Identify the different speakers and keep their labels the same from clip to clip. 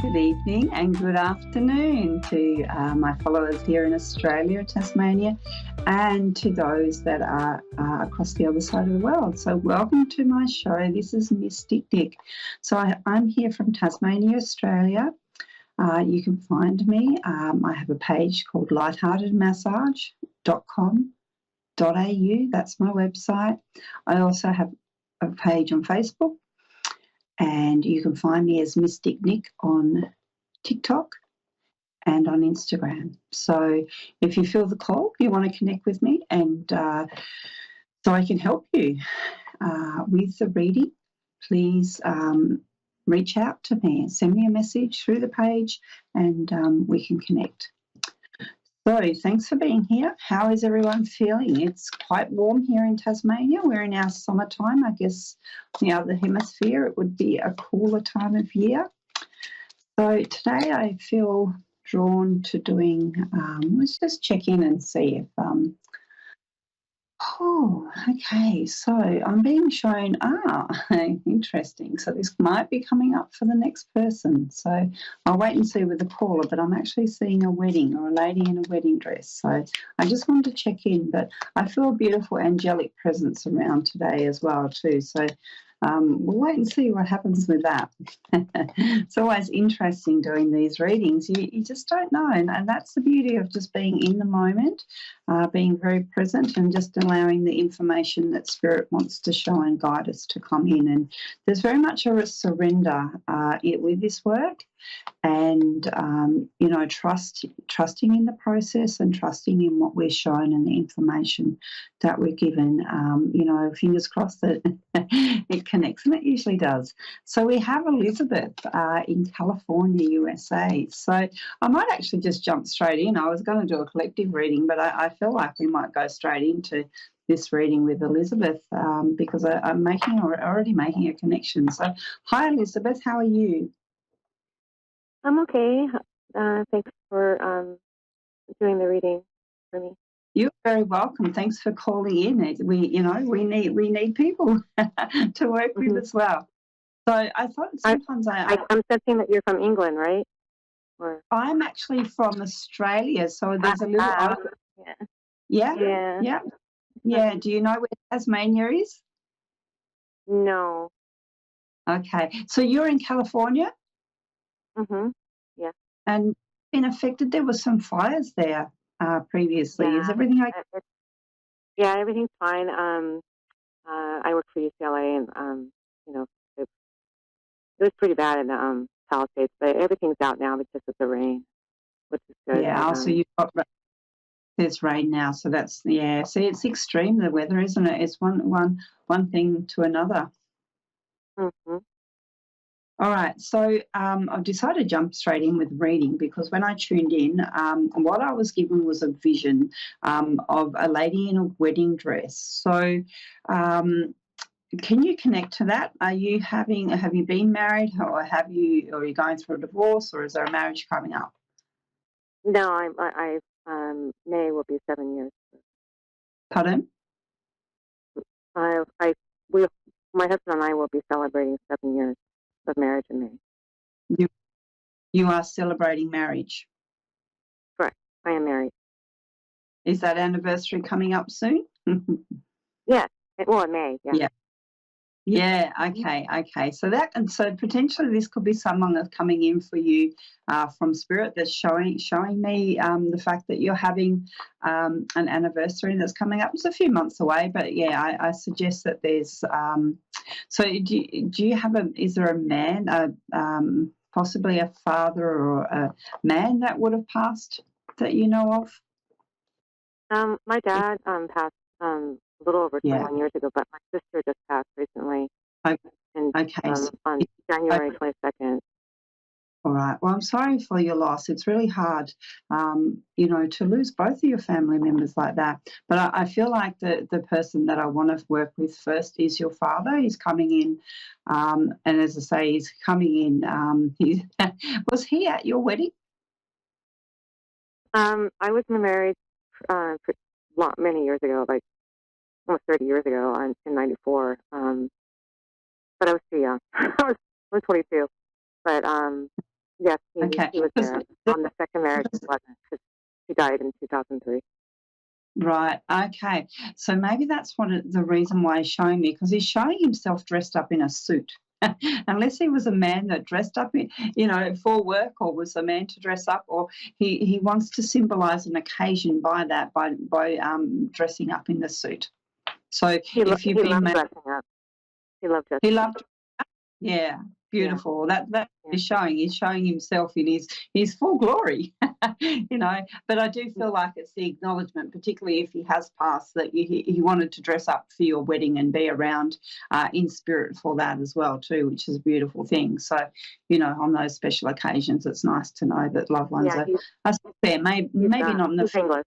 Speaker 1: Good evening and good afternoon to my followers here in Australia, Tasmania, and to those that are across the other side of the world. So, welcome to my show. This is Mysticnic. So, I'm here from Tasmania, Australia. You can find me. I have a page called lightheartedmassage.com.au. That's my website. I also have a page on Facebook, and you can find me as Mysticnic on TikTok and on Instagram. So if you feel the call, you want to connect with me, and so I can help you with the reading, please reach out to me and send me a message through the page, and we can connect. So thanks for being here. How is everyone feeling? It's quite warm here in Tasmania. We're in our summertime. I guess in the other hemisphere it would be a cooler time of year. So today I feel drawn to doing, let's just check in and see if, okay, so I'm being shown, interesting. So this might be coming up for the next person. So I'll wait and see with the caller, but I'm actually seeing a wedding or a lady in a wedding dress. So I just wanted to check in, but I feel a beautiful angelic presence around today as well too. So we'll wait and see what happens with that. It's always interesting doing these readings. You just don't know, and that's the beauty of just being in the moment, being very present, and just allowing the information that Spirit wants to show and guide us to come in. And there's very much a surrender with this work, and trusting in the process and trusting in what we're shown and the information that we're given. Fingers crossed that it connects, and it usually does. So we have Elizabeth in California, USA. So I might actually just jump straight in. I was going to do a collective reading, but I feel like we might go straight into this reading with Elizabeth because I'm already making a connection. So hi, Elizabeth. How are you?
Speaker 2: I'm okay. Thanks for doing the reading for me.
Speaker 1: You're very welcome. Thanks for calling in. We need people to work with as well. So I thought sometimes
Speaker 2: I'm sensing that you're from England, right? Or
Speaker 1: I'm actually from Australia, so there's a little. Yeah. Do you know where Tasmania is?
Speaker 2: No.
Speaker 1: Okay, so you're in California.
Speaker 2: Yeah.
Speaker 1: And been affected. There were some fires there previously.
Speaker 2: Yeah.
Speaker 1: Is everything okay?
Speaker 2: Yeah, everything's fine. I work for UCLA, and it was pretty bad in the Palisades, but everything's out now because of the rain, which is good.
Speaker 1: Yeah. So you've got there's rain now, so that's yeah. See, it's extreme, the weather, isn't it? It's one thing to another. All right, so I've decided to jump straight in with reading because when I tuned in, what I was given was a vision of a lady in a wedding dress. So can you connect to that? Have you been married, or are you going through a divorce, or is there a marriage coming up?
Speaker 2: No, I May will be 7 years.
Speaker 1: Pardon?
Speaker 2: My husband and I will be celebrating 7 years of marriage in May.
Speaker 1: You are celebrating marriage?
Speaker 2: Correct. I am married.
Speaker 1: Is that anniversary coming up soon?
Speaker 2: Yes. Well, in May. Yeah.
Speaker 1: Yeah. Okay. So potentially this could be someone that's coming in for you from Spirit that's showing me the fact that you're having an anniversary that's coming up. It's a few months away, but yeah, I suggest that there's. So do you have is there a man, possibly a father or a man that would have passed that you know of?
Speaker 2: My dad passed a little over 21 years ago, but my sister just passed recently. On January 22nd.
Speaker 1: All right. Well, I'm sorry for your loss. It's really hard, to lose both of your family members like that. But I feel like the person that I want to work with first is your father. He's coming in, and as I say, he's coming in. Was he at your wedding?
Speaker 2: I was married many years ago, like almost 30 years ago, in '94. But I was too young. I was 22. But Yes,
Speaker 1: Okay.
Speaker 2: he was
Speaker 1: 'Cause
Speaker 2: there. On the second marriage, he wasn't because he died in 2003.
Speaker 1: right. Okay. So maybe that's the reason why he's showing me, because he's showing himself dressed up in a suit. Unless he was a man that dressed up in, for work, or was a man to dress up, or he wants to symbolize an occasion by that, by dressing up in the suit. So if you've
Speaker 2: He
Speaker 1: been
Speaker 2: loved
Speaker 1: married,
Speaker 2: dressing up. He loved
Speaker 1: he
Speaker 2: dressing up.
Speaker 1: loved. Yeah,
Speaker 2: Yeah,
Speaker 1: beautiful. That
Speaker 2: yeah,
Speaker 1: is showing. He's showing himself in his full glory, But I do feel like it's the acknowledgement, particularly if he has passed, that he wanted to dress up for your wedding and be around in spirit for that as well too, which is a beautiful thing. So, on those special occasions, it's nice to know that loved ones
Speaker 2: yeah.
Speaker 1: are still there. Maybe not in the
Speaker 2: He's English.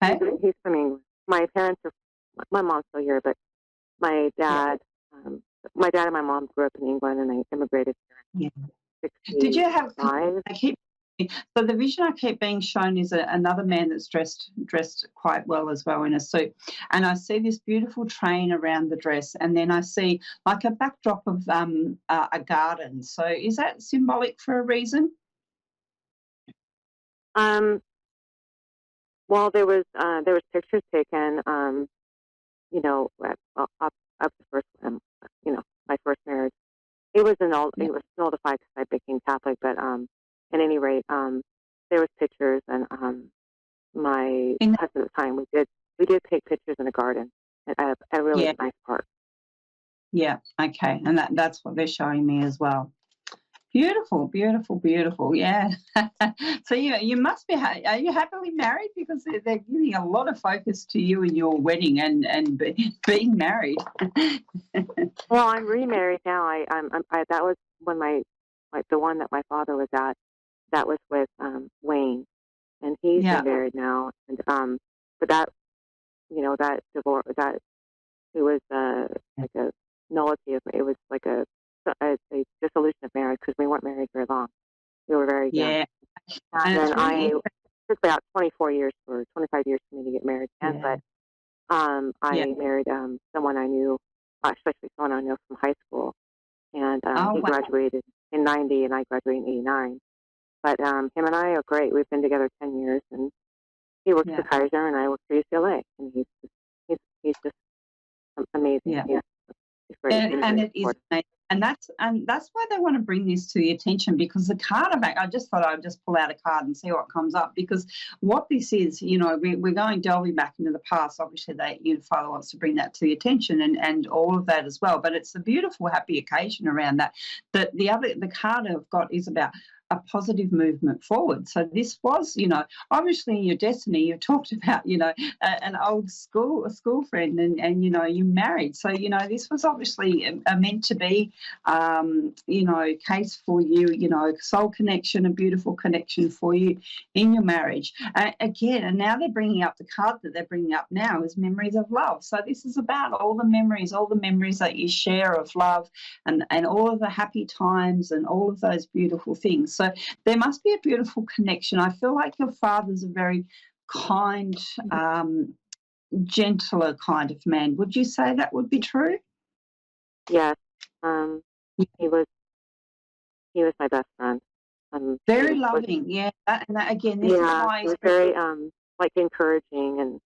Speaker 1: okay?
Speaker 2: He's from England. My parents are. My mom's still here, but my
Speaker 1: Yeah,
Speaker 2: dad, um, my dad and my mom grew up in England, and they immigrated
Speaker 1: yeah.
Speaker 2: in
Speaker 1: Did you have?
Speaker 2: '65.
Speaker 1: I keep so the vision I keep being shown is another man that's dressed quite well as well in a suit, and I see this beautiful train around the dress, and then I see like a backdrop of a garden. So is that symbolic for a reason?
Speaker 2: Um, well, there was pictures taken. Up the first, my first marriage.
Speaker 1: Yeah.
Speaker 2: It was nullified because I became Catholic, but at any rate, there was pictures, and my
Speaker 1: In
Speaker 2: husband at the time we did take pictures in a garden at a really
Speaker 1: yeah,
Speaker 2: nice park.
Speaker 1: yeah. Okay, and that's what they're showing me as well. Beautiful, beautiful, beautiful. Yeah. So you must be. Are you happily married? Because they're giving a lot of focus to you and your wedding and being married.
Speaker 2: Well, I'm remarried now. That was when the one that my father was at. That was with Wayne, and he's
Speaker 1: Yeah,
Speaker 2: remarried now. And but that that divorce that it was like a nullity of it was like a dissolution of marriage because we weren't married very long. We were very young.
Speaker 1: yeah,
Speaker 2: And
Speaker 1: and it's
Speaker 2: then
Speaker 1: really
Speaker 2: it took about 25 years for me to get married again.
Speaker 1: yeah,
Speaker 2: But
Speaker 1: yeah.
Speaker 2: I married someone I knew, especially someone I know from high school, and
Speaker 1: Oh
Speaker 2: he
Speaker 1: wow,
Speaker 2: graduated in '90, and I graduated in '89. But him and I are great. We've been together 10 years, and he works for
Speaker 1: yeah,
Speaker 2: Kaiser, and I work for UCLA, and he's just amazing.
Speaker 1: yeah.
Speaker 2: He's great. He's
Speaker 1: And
Speaker 2: very
Speaker 1: it is
Speaker 2: supportive.
Speaker 1: amazing. And that's why they want to bring this to the attention, because the card back. I just thought I'd just pull out a card and see what comes up, because what this is, we're going delving back into the past. Obviously, Father wants to bring that to the attention and all of that as well. But it's a beautiful, happy occasion around that. That the card I've got is about a positive movement forward. So this was, obviously in your destiny, you talked about, an old school friend, and you married. So this was obviously meant to be, case for you, soul connection, a beautiful connection for you in your marriage. Again, and now they're bringing up the card that they're bringing up now is memories of love. So this is about all the memories that you share of love, and all of the happy times and all of those beautiful things. So there must be a beautiful connection. I feel like your father's a very kind, gentler kind of man. Would you say that would be true?
Speaker 2: Yes, um, he was my best friend.
Speaker 1: Very
Speaker 2: He was
Speaker 1: loving, yeah. Again, this is
Speaker 2: Yeah,
Speaker 1: why
Speaker 2: he
Speaker 1: he's
Speaker 2: was very like encouraging and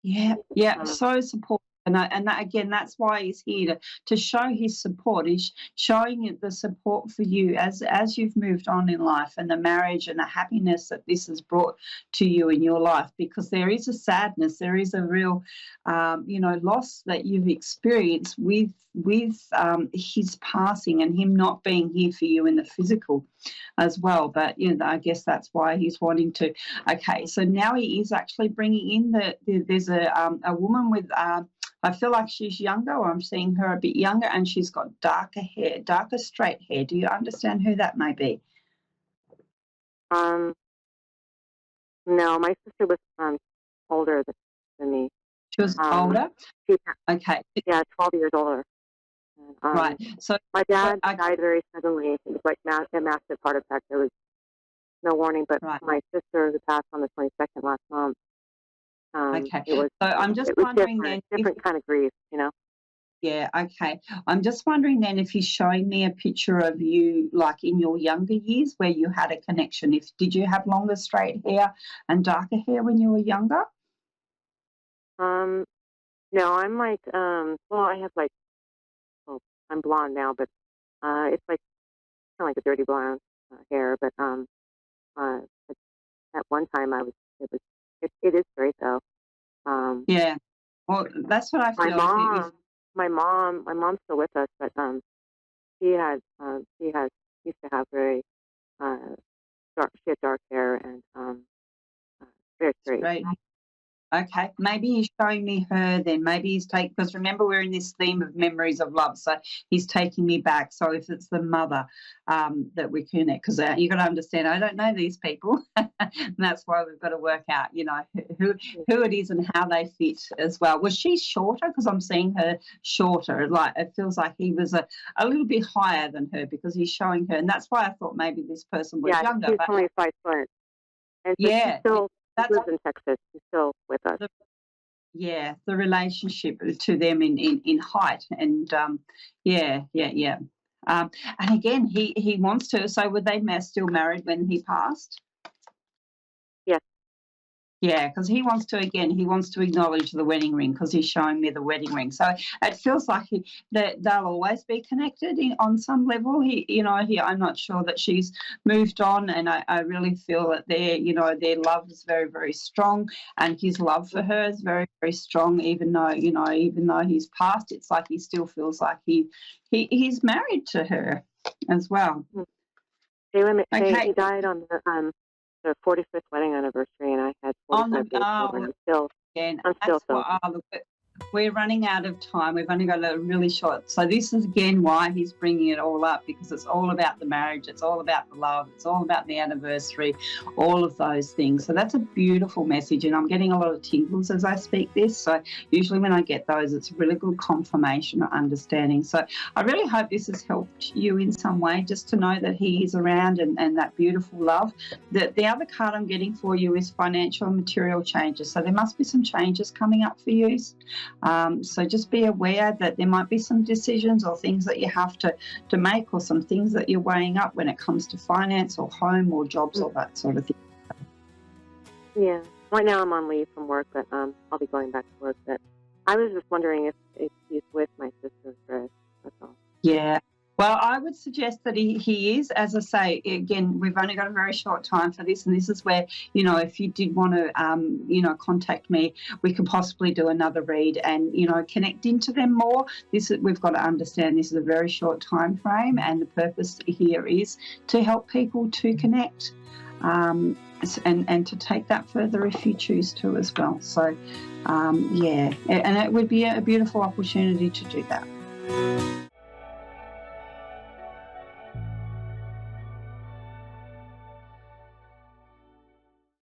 Speaker 1: yeah, yeah,
Speaker 2: um,
Speaker 1: so supportive. Again, that's why he's here to show his support. He's showing the support for you as you've moved on in life, and the marriage and the happiness that this has brought to you in your life. Because there is a sadness, there is a real, loss that you've experienced with his passing and him not being here for you in the physical as well. But I guess that's why he's wanting to. Okay, so now he is actually bringing in there's a woman with. I feel like she's younger, or I'm seeing her a bit younger, and she's got darker hair, darker straight hair. Do you understand who that may be?
Speaker 2: um no, my sister was older than me.
Speaker 1: She was
Speaker 2: Um,
Speaker 1: older.
Speaker 2: she,
Speaker 1: Okay,
Speaker 2: yeah, 12 years older. And,
Speaker 1: right. So,
Speaker 2: my
Speaker 1: but
Speaker 2: dad died very suddenly. It was like a massive heart attack. There was no warning. But
Speaker 1: right.
Speaker 2: my sister, who passed on the 22nd last month,
Speaker 1: Okay.
Speaker 2: it was
Speaker 1: So I'm just
Speaker 2: it was
Speaker 1: wondering then if
Speaker 2: different kind of grief.
Speaker 1: Yeah, okay. I'm just wondering then if he's showing me a picture of you, like, in your younger years where you had a connection. If Did you have longer straight hair and darker hair when you were younger?
Speaker 2: Um, no, I'm like, well, I have like, well, I'm blonde now, but it's like kind of like a dirty blonde hair. But uh, at at one time it was, it is straight though. Um,
Speaker 1: Yeah. Well, that's what I
Speaker 2: my
Speaker 1: feel. If
Speaker 2: mom, my mom's still with us, but she has used to have very uh, she had dark hair and uh, very straight.
Speaker 1: straight. Okay, maybe he's showing me her then. Maybe he's taking, because remember we're in this theme of memories of love, so he's taking me back. So if it's the mother that we connect, because you got to understand, I don't know these people, and that's why we've got to work out, who who it is and how they fit as well. Was she shorter? Because I'm seeing her shorter. Like it feels like he was a little bit higher than her because he's showing her, and that's why I thought maybe this person was
Speaker 2: Yeah,
Speaker 1: younger.
Speaker 2: she's
Speaker 1: But
Speaker 2: only 5 foot, and so
Speaker 1: yeah,
Speaker 2: she
Speaker 1: that's
Speaker 2: lives in Texas. She's still with us.
Speaker 1: yeah, the relationship to them in height and yeah. Um, and again, he wants to. So were they still married when he passed?
Speaker 2: Yes,
Speaker 1: Yeah, because he wants to acknowledge the wedding ring because he's showing me the wedding ring. So it feels like that they'll always be connected on some level. I'm not sure that she's moved on, and I really feel that their love is very, very strong, and his love for her is very, very strong. Even though he's passed, it's like he still feels like he's married to her as well.
Speaker 2: mm.
Speaker 1: Okay,
Speaker 2: he died on the 45th wedding anniversary, and I had
Speaker 1: on
Speaker 2: 45 days more, and
Speaker 1: the again.
Speaker 2: I'm still
Speaker 1: That's
Speaker 2: so.
Speaker 1: what look, we're running out of time. We've only got a really short. So this is again why he's bringing it all up, because it's all about the marriage. It's all about the love. It's all about the anniversary, all of those things. So that's a beautiful message, and I'm getting a lot of tingles as I speak this. So usually when I get those, it's a really good confirmation or understanding. So I really hope this has helped you in some way, just to know that he is around and that beautiful love. The other card I'm getting for you is financial and material changes. So there must be some changes coming up for you. So just be aware that there might be some decisions or things that you have to make, or some things that you're weighing up when it comes to finance or home or jobs or that sort of thing.
Speaker 2: Yeah. Right now I'm on leave from work, but I'll be going back to work. But I was just wondering if he's with my sister, Chris. That's all.
Speaker 1: Yeah. Well, I would suggest that he is. As I say, again, we've only got a very short time for this, and this is where, if you did want to, contact me, we could possibly do another read and, connect into them more. We've got to understand this is a very short time frame, and the purpose here is to help people to connect and to take that further if you choose to as well. So, and it would be a beautiful opportunity to do that.